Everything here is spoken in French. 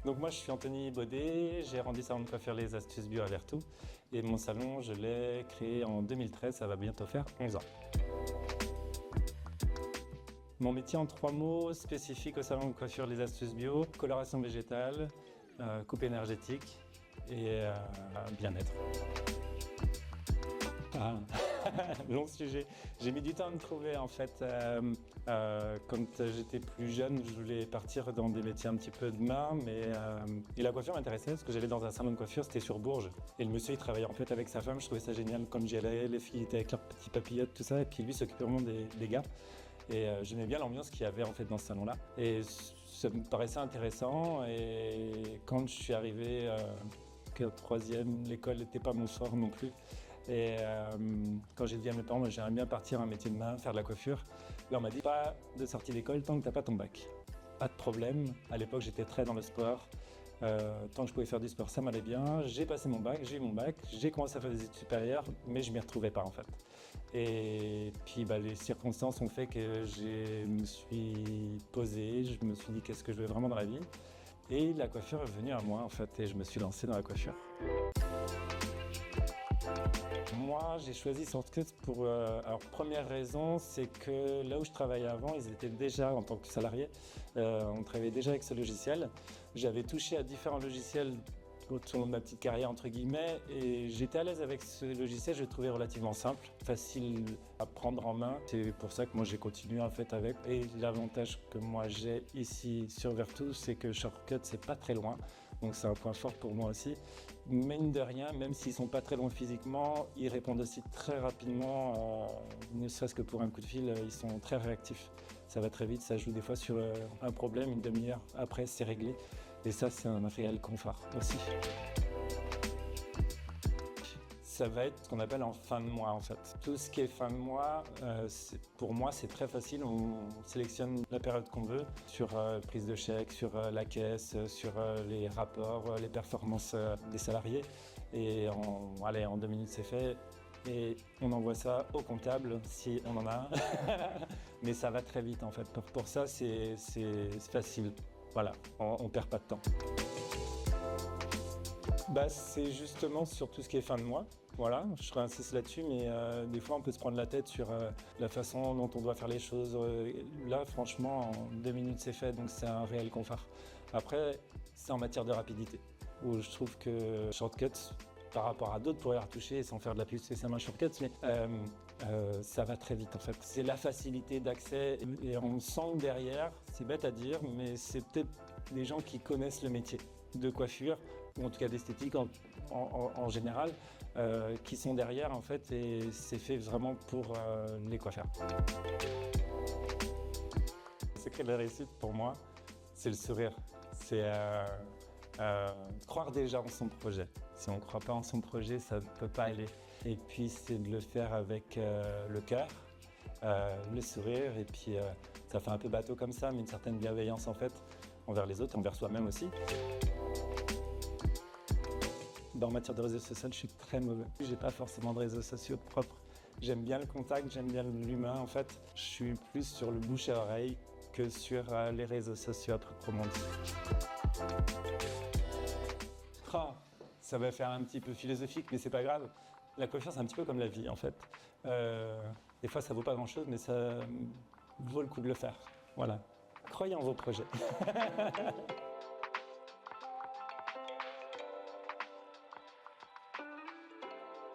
Donc moi je suis Anthony Baudet, j'ai rendu salon de coiffure Les Astuces Bio à Vertou et mon salon je l'ai créé en 2013, ça va bientôt faire 11 ans. Mon métier en 3 mots, spécifique au salon de coiffure Les Astuces Bio, coloration végétale, coupe énergétique et bien-être. Ah. Long sujet. J'ai mis du temps à me trouver en fait. Quand j'étais plus jeune, je voulais partir dans des métiers un petit peu de main, et la coiffure m'intéressait parce que j'allais dans un salon de coiffure, c'était sur Bourges. Et le monsieur il travaillait en fait avec sa femme, je trouvais ça génial. Quand j'y allais, les filles étaient avec leurs petits papillotes, tout ça, et puis lui s'occupait vraiment des gars. Et j'aimais bien l'ambiance qu'il y avait en fait dans ce salon-là. Et ça me paraissait intéressant. Et quand je suis arrivé au troisième, l'école n'était pas mon fort non plus. Et quand j'ai dit à mes parents, j'aimerais bien partir un métier de main, faire de la coiffure, là on m'a dit pas de sortie d'école tant que t'as pas ton bac. Pas de problème, à l'époque j'étais très dans le sport, tant que je pouvais faire du sport ça m'allait bien. J'ai passé mon bac, j'ai eu mon bac, j'ai commencé à faire des études supérieures, mais je m'y retrouvais pas en fait. Et puis les circonstances ont fait que je me suis posé, je me suis dit qu'est-ce que je veux vraiment dans la vie. Et la coiffure est venue à moi en fait, et je me suis lancé dans la coiffure. Moi, j'ai choisi Shortcut pour... alors, première raison, c'est que là où je travaillais avant, ils étaient déjà, en tant que salarié, on travaillait déjà avec ce logiciel. J'avais touché à différents logiciels autour de ma petite carrière, entre guillemets, et j'étais à l'aise avec ce logiciel, je le trouvais relativement simple, facile à prendre en main. C'est pour ça que moi, j'ai continué en fait avec. Et l'avantage que moi j'ai ici sur Vertou, c'est que Shortcut, c'est pas très loin. Donc c'est un point fort pour moi aussi. Mine de rien, même s'ils sont pas très loin physiquement, ils répondent aussi très rapidement, ne serait-ce que pour un coup de fil, ils sont très réactifs. Ça va très vite, ça joue des fois sur un problème, une demi-heure après c'est réglé. Et ça c'est un réel confort aussi. Ça va être ce qu'on appelle en fin de mois en fait. Tout ce qui est fin de mois, pour moi c'est très facile. On sélectionne la période qu'on veut sur prise de chèque, sur la caisse, sur les rapports, les performances des salariés. Et en 2 minutes c'est fait. Et on envoie ça au comptable si on en a un. Mais ça va très vite en fait. Pour ça c'est facile. Voilà, on perd pas de temps. C'est justement sur tout ce qui est fin de mois. Voilà, je réinsiste là-dessus, mais des fois on peut se prendre la tête sur la façon dont on doit faire les choses. Là, franchement, en 2 minutes c'est fait, donc c'est un réel confort. Après, c'est en matière de rapidité, où je trouve que Shortcut, par rapport à d'autres pour y retoucher sans faire de la pub spécialement Shortcut, mais ça va très vite en fait. C'est la facilité d'accès et on sent que derrière, c'est bête à dire, mais c'est peut-être des gens qui connaissent le métier de coiffure, ou en tout cas d'esthétique en général, qui sont derrière en fait, et c'est fait vraiment pour les coiffeurs. Le secret de la réussite pour moi, c'est le sourire. C'est croire déjà en son projet. Si on ne croit pas en son projet, ça ne peut pas aller. Et puis c'est de le faire avec le cœur, le sourire, et puis ça fait un peu bateau comme ça, mais une certaine bienveillance en fait envers les autres, envers soi-même aussi. En matière de réseaux sociaux, je suis très mauvais. J'ai pas forcément de réseaux sociaux propres. J'aime bien le contact, j'aime bien l'humain en fait. Je suis plus sur le bouche à oreille que sur les réseaux sociaux à proprement dit. Ça va faire un petit peu philosophique, mais c'est pas grave. La coiffure, c'est un petit peu comme la vie en fait. Des fois, ça vaut pas grand-chose, mais ça vaut le coup de le faire. Voilà. Croyez en vos projets.